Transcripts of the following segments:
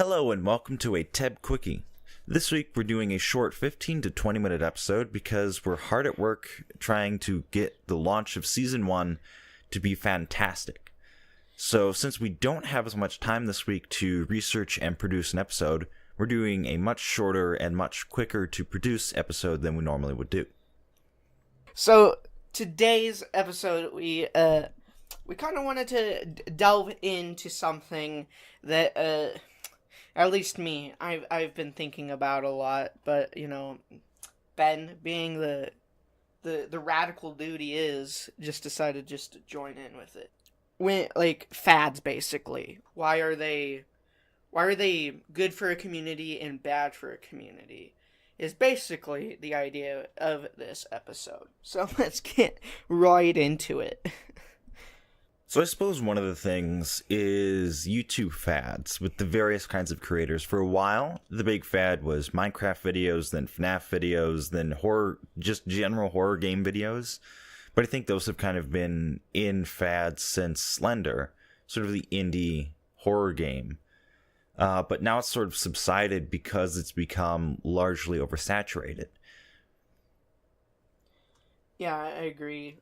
Hello and welcome to a TEB Quickie. This week we're doing a short 15 to 20 minute episode because we're hard at work trying to get the launch of Season 1 to be fantastic. So since we don't have as much time this week to research and produce an episode, we're doing a much shorter and much quicker to produce episode than we normally would do. So today's episode, we kind of wanted to delve into something that, at least me, I've been thinking about a lot. But Ben, being the radical dude he is, just decided just to join in with it. Fads, basically. Why are they good for a community and bad for a community? Is basically the idea of this episode. So let's get right into it. So I suppose one of the things is YouTube fads with the various kinds of creators. For a while, the big fad was Minecraft videos, then FNAF videos, then horror, just general horror game videos. But I think those have kind of been in fads since Slender, sort of the indie horror game. But now it's sort of subsided because it's become largely oversaturated. Yeah, I agree.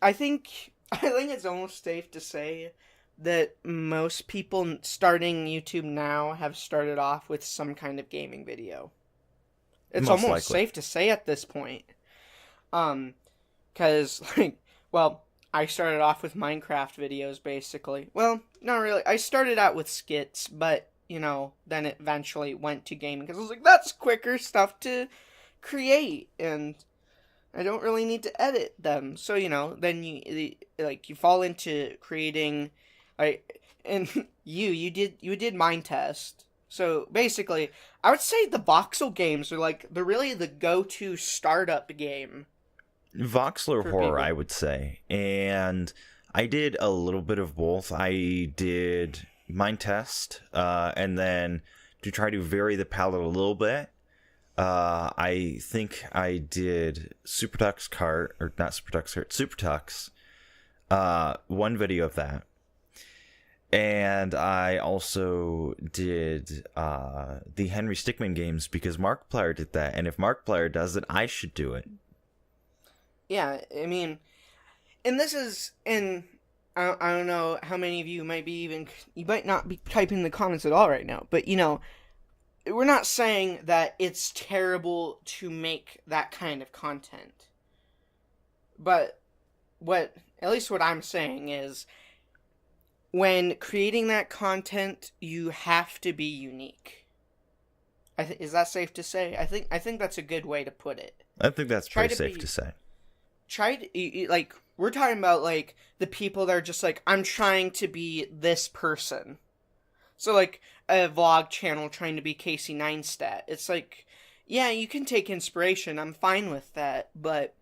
I think it's almost safe to say that most people starting YouTube now have started off with some kind of gaming video. It's Most almost likely. safe to say at this point. Because, I started off with Minecraft videos, basically. Well, not really. I started out with skits, but, then it eventually went to gaming. Because I was like, that's quicker stuff to create, and I don't really need to edit them. So, then you fall into creating, and you did Mind Test. So, basically, I would say the voxel games are, they're really the go-to startup game. Voxeler horror, people. I would say. And I did a little bit of both. I did Mind Test, and then to try to vary the palette a little bit, I think I did Super Tux one video of that. And I also did the Henry Stickmin games because Markiplier did that. And if Markiplier does it, I should do it. Yeah, I mean, and this is, and I don't know how many of you you might not be typing in the comments at all right now, but we're not saying that it's terrible to make that kind of content. But at least what I'm saying is, when creating that content, you have to be unique. Is that safe to say? I think that's a good way to put it. I think that's pretty safe to say. We're talking about, the people that are just I'm trying to be this person. So, a vlog channel trying to be Casey Neistat. It's yeah, you can take inspiration. I'm fine with that. But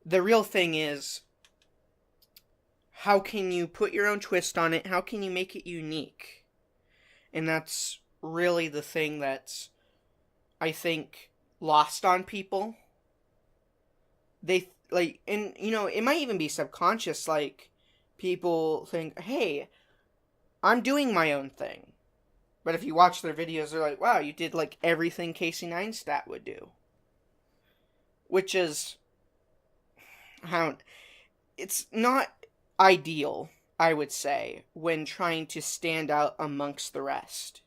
the real thing is, how can you put your own twist on it? How can you make it unique? And that's really the thing that's, I think, lost on people. They, and, it might even be subconscious, people think, hey, I'm doing my own thing. But if you watch their videos, they're like, wow, you did, everything Casey Neistat would do. Which is, it's not ideal, I would say, when trying to stand out amongst the rest.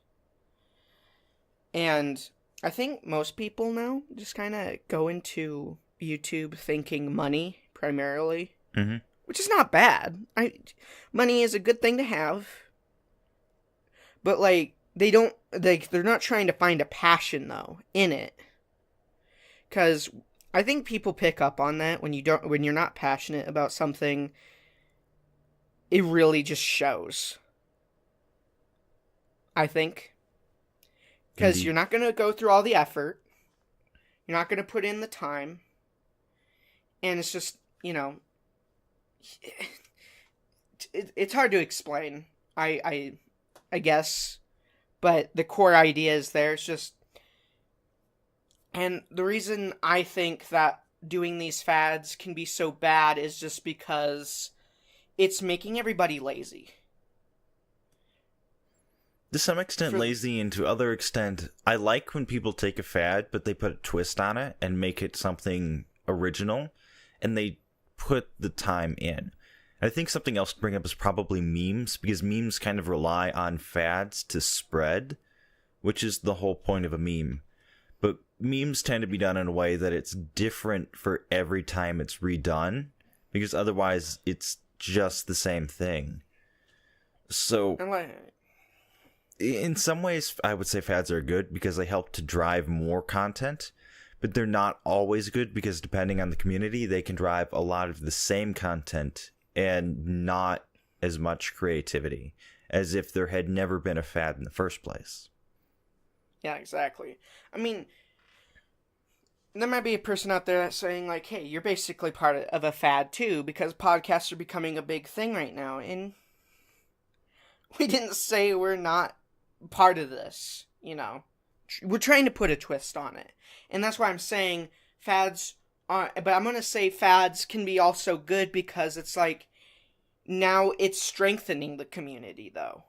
And I think most people now just kind of go into YouTube thinking money, primarily. Mm-hmm. Which is not bad. Money is a good thing to have. But, they're not trying to find a passion, though, in it. Because I think people pick up on that when you're not passionate about something. It really just shows. I think. Because you're not going to go through all the effort. You're not going to put in the time. And it's just, it's hard to explain. I guess. But the core idea is there. It's just, and the reason I think that doing these fads can be so bad is just because it's making everybody lazy. To some extent lazy, and to other extent, I like when people take a fad, but they put a twist on it and make it something original, and they put the time in. I think something else to bring up is probably memes, because memes kind of rely on fads to spread, which is the whole point of a meme. But memes tend to be done in a way that it's different for every time it's redone, because otherwise it's just the same thing. So in some ways, I would say fads are good because they help to drive more content, but they're not always good because depending on the community, they can drive a lot of the same content and not as much creativity as if there had never been a fad in the first place. Yeah, exactly. I mean, there might be a person out there that's saying, like, hey, you're basically part of a fad too, because podcasts are becoming a big thing right now, and we didn't say we're not part of this, you know. We're trying to put a twist on it. And that's why I'm saying fads are, but I'm going to say fads can be also good because it's like, now it's strengthening the community, though.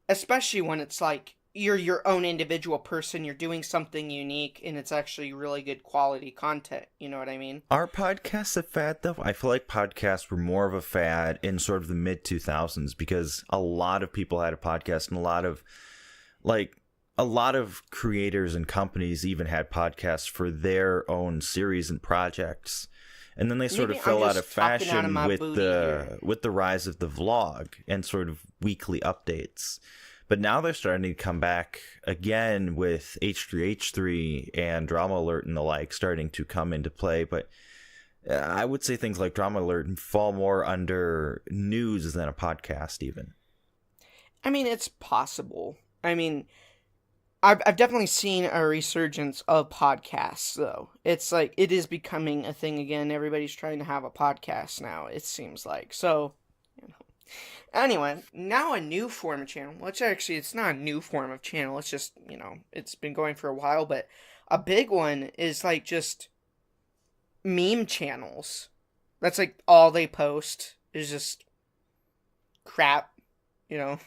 Especially when it's like, you're your own individual person, you're doing something unique, and it's actually really good quality content, you know what I mean? Are podcasts a fad, though? I feel like podcasts were more of a fad in sort of the mid-2000s because a lot of people had a podcast, and a lot of creators and companies even had podcasts for their own series and projects. And then they sort of fell out of fashion with the rise of the vlog and sort of weekly updates. But now they're starting to come back again with H3H3 and Drama Alert and the like starting to come into play. But I would say things like Drama Alert fall more under news than a podcast even. I mean, it's possible. I mean, I've definitely seen a resurgence of podcasts, though. It's like, it is becoming a thing again. Everybody's trying to have a podcast now, it seems like. So, you know. Anyway, now a new form of channel, which actually, it's not a new form of channel, it's just, you know, it's been going for a while, but a big one is, like, just meme channels. That's, like, all they post is just crap, you know?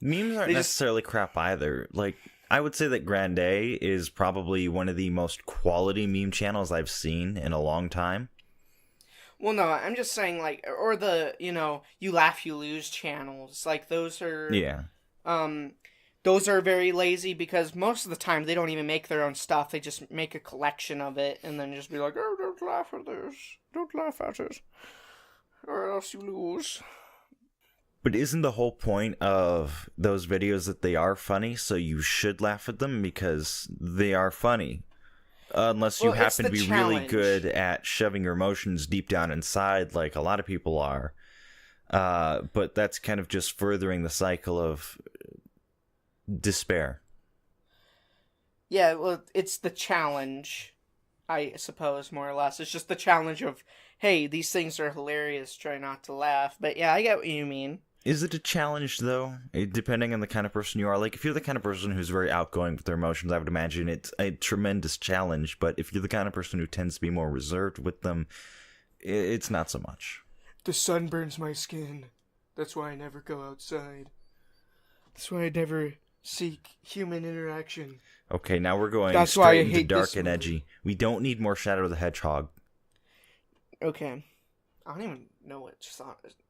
Memes aren't necessarily crap either. Like, I would say that Grande is probably one of the most quality meme channels I've seen in a long time. Well, no, I'm just saying, like, or the, you know, You Laugh, You Lose channels. Like, those are... Yeah. Those are very lazy because most of the time they don't even make their own stuff. They just make a collection of it and then just be like, oh, don't laugh at this. Don't laugh at it. Or else you lose. But isn't the whole point of those videos that they are funny, so you should laugh at them because they are funny? Unless you happen to be really good at shoving your emotions deep down inside, like a lot of people are. But that's kind of just furthering the cycle of despair. Yeah, well, it's the challenge, I suppose, more or less. It's just the challenge of, hey, these things are hilarious, try not to laugh. But yeah, I get what you mean. Is it a challenge, though? Depending on the kind of person you are. Like, if you're the kind of person who's very outgoing with their emotions, I would imagine it's a tremendous challenge. But if you're the kind of person who tends to be more reserved with them, it's not so much. The sun burns my skin. That's why I never go outside. That's why I never seek human interaction. Okay, now we're going straight into dark and edgy. We don't need more Shadow the Hedgehog. Okay. I don't even know what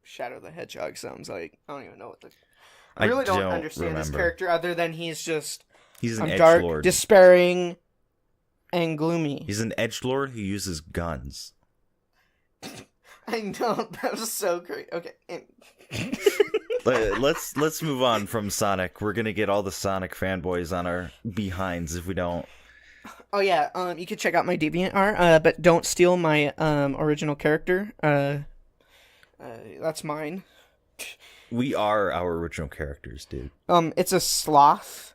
Shadow the Hedgehog sounds like. I don't even know what I really don't understand this character other than he's an edgelord. Dark, despairing, and gloomy. He's an edgelord who uses guns. I know, that was so great. Okay. Let's move on from Sonic. We're gonna get all the Sonic fanboys on our behinds if we don't. Oh yeah, you can check out my DeviantArt, but don't steal my original character. That's mine. We are our original characters, dude. It's a sloth.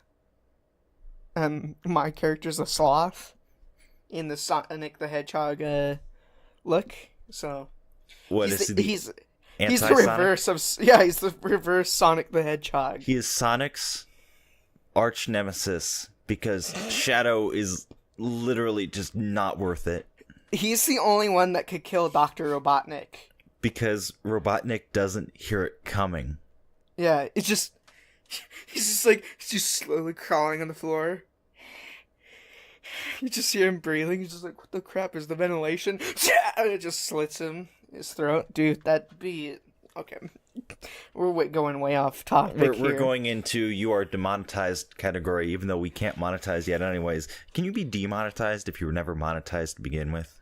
My character's a sloth in the Sonic the Hedgehog look. So what he's is the, he's the reverse of he's the reverse Sonic the Hedgehog. He is Sonic's arch nemesis because Shadow is literally just not worth it. He's the only one that could kill Dr. Robotnik. Because Robotnik doesn't hear it coming. Yeah, it's just he's just slowly crawling on the floor. You just hear him breathing. He's just like, what the crap is the ventilation? And it just slits him, his throat. Dude, that'd be... Okay. We're going way off topic here. We're going into you are demonetized category, even though we can't monetize yet anyways. Can you be demonetized if you were never monetized to begin with?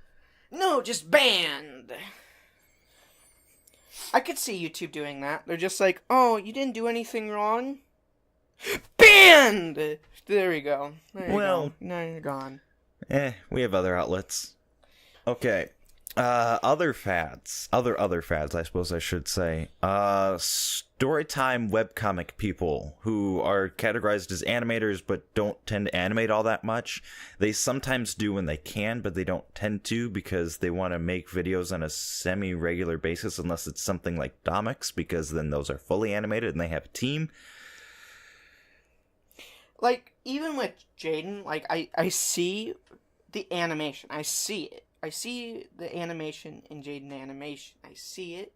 No, just banned. I could see YouTube doing that. They're just like, oh, you didn't do anything wrong? Banned! There we go. There you go. Now you're gone. We have other outlets. Okay. Other fads, I suppose I should say. Storytime webcomic people who are categorized as animators but don't tend to animate all that much. They sometimes do when they can, but they don't tend to because they want to make videos on a semi-regular basis unless it's something like Domics, because then those are fully animated and they have a team. Like, even with Jaden, like, I see the animation. I see it. I see the animation in Jaden Animation. I see it.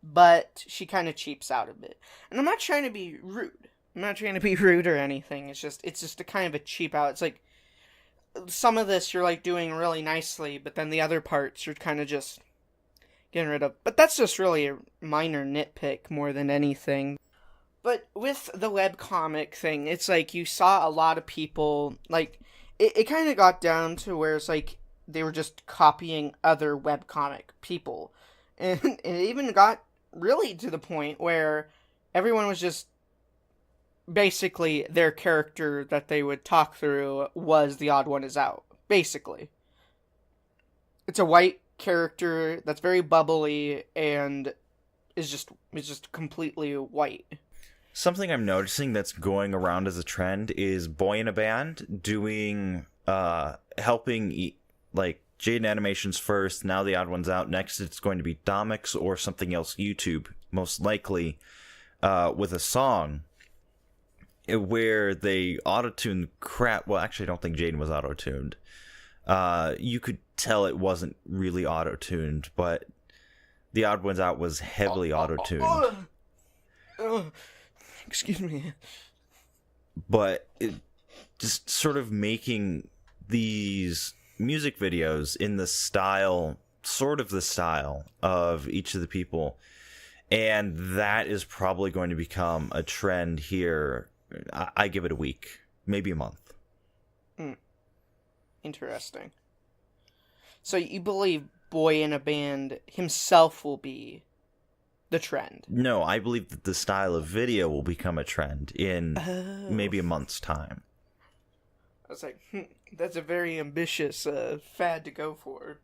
But she kind of cheaps out a bit. And I'm not trying to be rude. I'm not trying to be rude or anything. It's just a kind of a cheap out. It's like, some of this you're, like, doing really nicely, but then the other parts you're kind of just getting rid of. But that's just really a minor nitpick more than anything. But with the webcomic thing, it's like you saw a lot of people, like, it kind of got down to where it's like they were just copying other webcomic people. And it even got really to the point where everyone was just basically their character that they would talk through was the odd one is out. Basically. It's a white character that's very bubbly and is just completely white. Something I'm noticing that's going around as a trend is Boy in a Band doing, helping, like, Jaden Animations first, now the odd one's out. Next it's going to be Domics or something else YouTube, most likely, with a song where they auto-tune crap. Well, actually, I don't think Jaden was auto-tuned. You could tell it wasn't really auto-tuned, but the odd one's out was heavily auto-tuned. Excuse me. But it just sort of making these music videos in the style, sort of the style of each of the people. And that is probably going to become a trend here. I give it a week, maybe a month. Interesting. So you believe Boy in a Band himself will be the trend? No, I believe that the style of video will become a trend in maybe a month's time. I was like, that's a very ambitious fad to go for.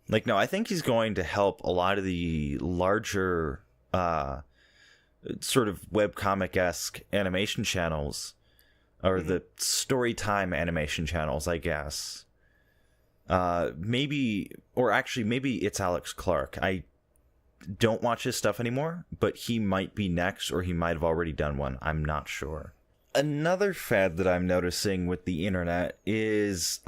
Like, no, I think he's going to help a lot of the larger sort of webcomic-esque animation channels, or the storytime animation channels, I guess. Maybe it's Alex Clark. I don't watch his stuff anymore, but he might be next, or he might have already done one. I'm not sure. Another fad that I'm noticing with the internet is,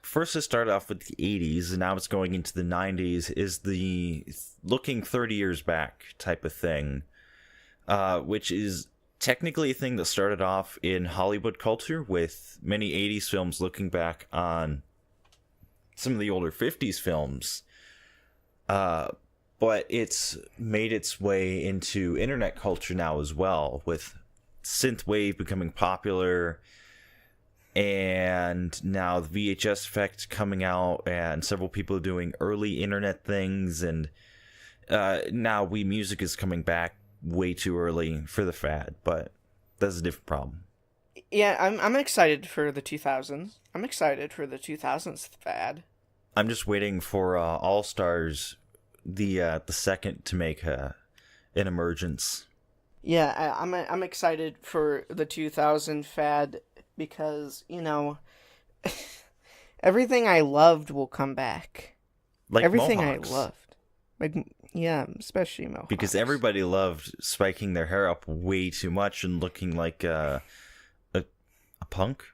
first it started off with the 80s, and now it's going into the 90s, is the looking 30 years back type of thing, which is technically a thing that started off in Hollywood culture, with many 80s films looking back on some of the older 50s films, but it's made its way into internet culture now as well, with synthwave becoming popular, and now the VHS effect coming out, and several people doing early internet things, and now Wii Music is coming back way too early for the fad, but that's a different problem. Yeah, I'm excited for the 2000s. I'm excited for the 2000s fad. I'm just waiting for All Stars, the second, to make an emergence. Yeah, I'm excited for the 2000 fad because, you know, everything I loved will come back. Like everything mohawks. I loved. Like, yeah, especially mohawks. Because everybody loved spiking their hair up way too much and looking like a punk.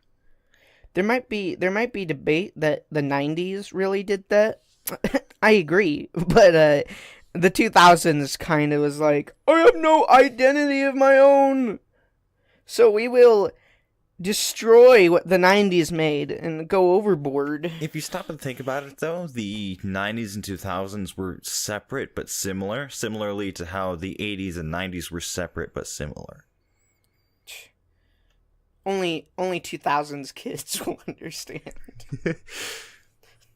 There might be debate that the 90s really did that. I agree, but the 2000s kind of was like, I have no identity of my own, so we will destroy what the 90s made and go overboard. If you stop and think about it, though, the 90s and 2000s were separate but similar, similarly to how the 80s and 90s were separate but similar. Only 2000s kids will understand.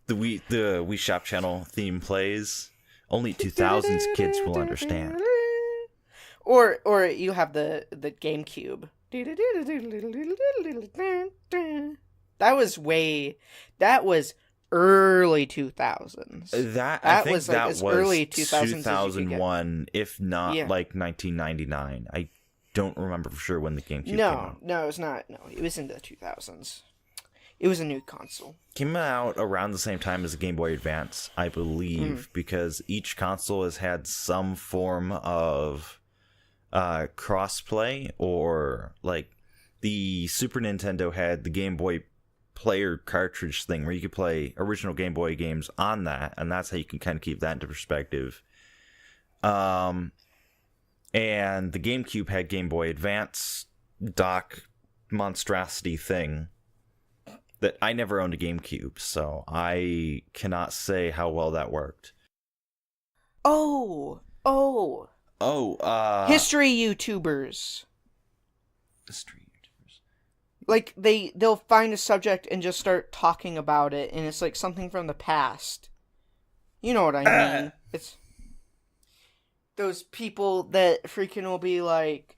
The Wii Shop Channel theme plays. Only 2000s kids will understand. Or you have the GameCube. That was early 2000s. I think was that as was early 2000s 2001, if not like 1999. I don't remember for sure when the GameCube came out. No, it was not. No, it was in the 2000s. It was a new console. Came out around the same time as the Game Boy Advance, I believe, because each console has had some form of crossplay, or like the Super Nintendo had the Game Boy player cartridge thing where you could play original Game Boy games on that, and that's how you can kind of keep that into perspective. And the GameCube had Game Boy Advance dock monstrosity thing that I never owned a GameCube, so I cannot say how well that worked. History YouTubers. Like, they'll find a subject and just start talking about it, and it's like something from the past. You know what I mean. It's those people that freaking will be like,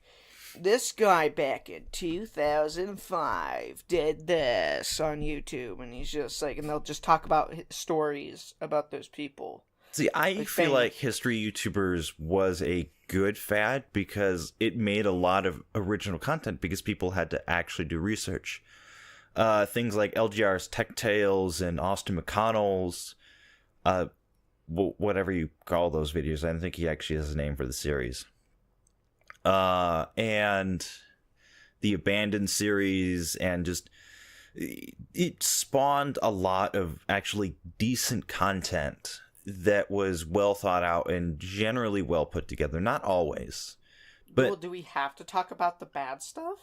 this guy back in 2005 did this on YouTube, and he's just like, and they'll just talk about stories about those people. See, I feel like history YouTubers was a good fad because it made a lot of original content because people had to actually do research. Things like LGR's Tech Tales and Austin McConnell's, whatever you call those videos. I don't think he actually has a name for the series. And the Abandoned series, and just it spawned a lot of actually decent content that was well thought out and generally well put together. Not always, but well, do we have to talk about the bad stuff?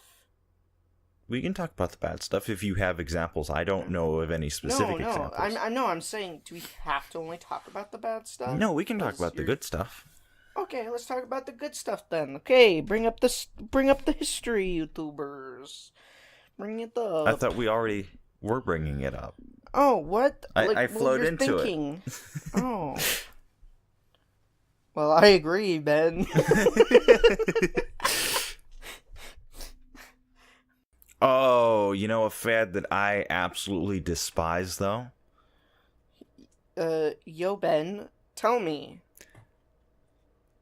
We can talk about the bad stuff if you have examples. I don't know of any specific examples. I'm saying, do we have to only talk about the bad stuff? No, we can talk about the good stuff. Okay, let's talk about the good stuff then. Okay, bring up the history YouTubers. Bring it up. I thought we already were bringing it up. Oh, what? I flowed into it. Oh. Well, I agree, Ben. Oh, you know a fad that I absolutely despise, though? Yo, Ben, tell me.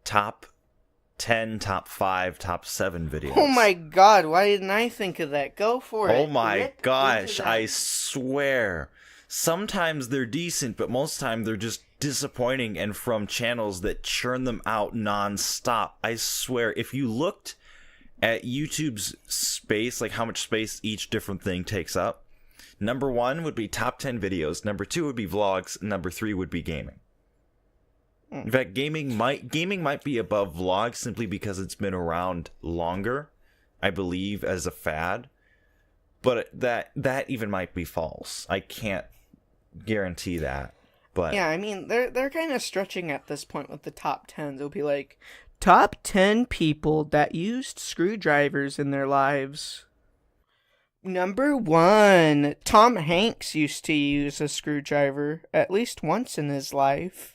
Top 10, top 5, top 7 videos. Oh my god, why didn't I think of that? Go for it. Oh my gosh, I swear. Sometimes they're decent, but most time they're just disappointing and from channels that churn them out non-stop. I swear, if you looked at YouTube's space, like how much space each different thing takes up, number 1 would be top 10 videos, number 2 would be vlogs, and number 3 would be gaming. In fact, gaming might be above vlogs simply because it's been around longer, I believe, as a fad. But that even might be false. I can't guarantee that. But yeah, I mean, they're kind of stretching at this point with the top 10s. It'll be like, top 10 people that used screwdrivers in their lives. Number 1, Tom Hanks used to use a screwdriver at least once in his life.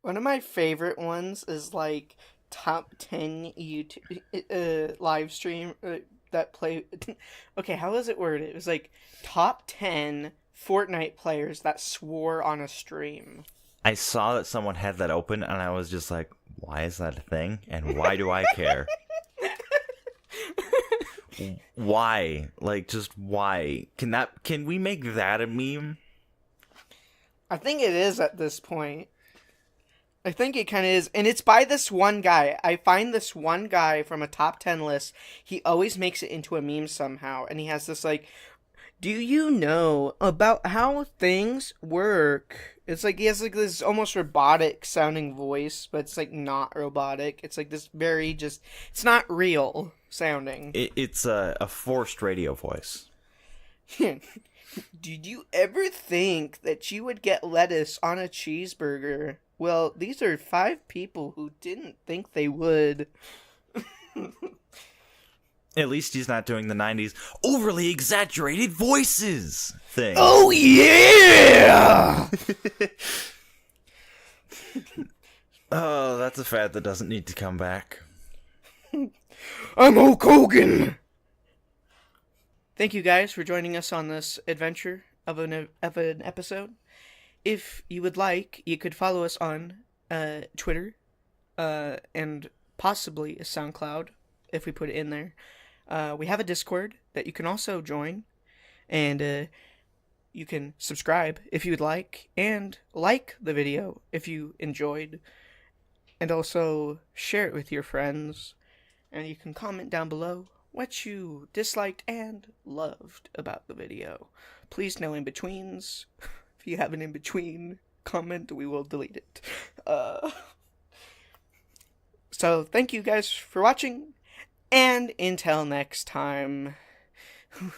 One of my favorite ones is like top 10 YouTube live stream that play. Okay, how was it worded? It was like top 10 Fortnite players that swore on a stream. I saw that someone had that open, and I was just like, why is that a thing? And why do I care? Why? Like, just why? Can we make that a meme? I think it is at this point. I think it kind of is. And it's by this one guy. I find this one guy from a top 10 list. He always makes it into a meme somehow. And he has this, like, Do you know about how things work? It's like he has like this almost robotic sounding voice, but it's like not robotic. It's like this very just, it's not real sounding. It's a forced radio voice. Did you ever think that you would get lettuce on a cheeseburger? Well, these are 5 people who didn't think they would. At least he's not doing the 90s overly exaggerated voices thing. Oh, yeah! Oh, that's a fad that doesn't need to come back. I'm Hulk Hogan! Thank you guys for joining us on this adventure of an episode. If you would like, you could follow us on Twitter and possibly a SoundCloud if we put it in there. We have a Discord that you can also join, and you can subscribe if you would like, and like the video if you enjoyed, and also share it with your friends, and you can comment down below what you disliked and loved about the video. Please no in-betweens. If you have an in-between comment, we will delete it. So thank you guys for watching, and until next time,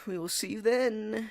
we will see you then.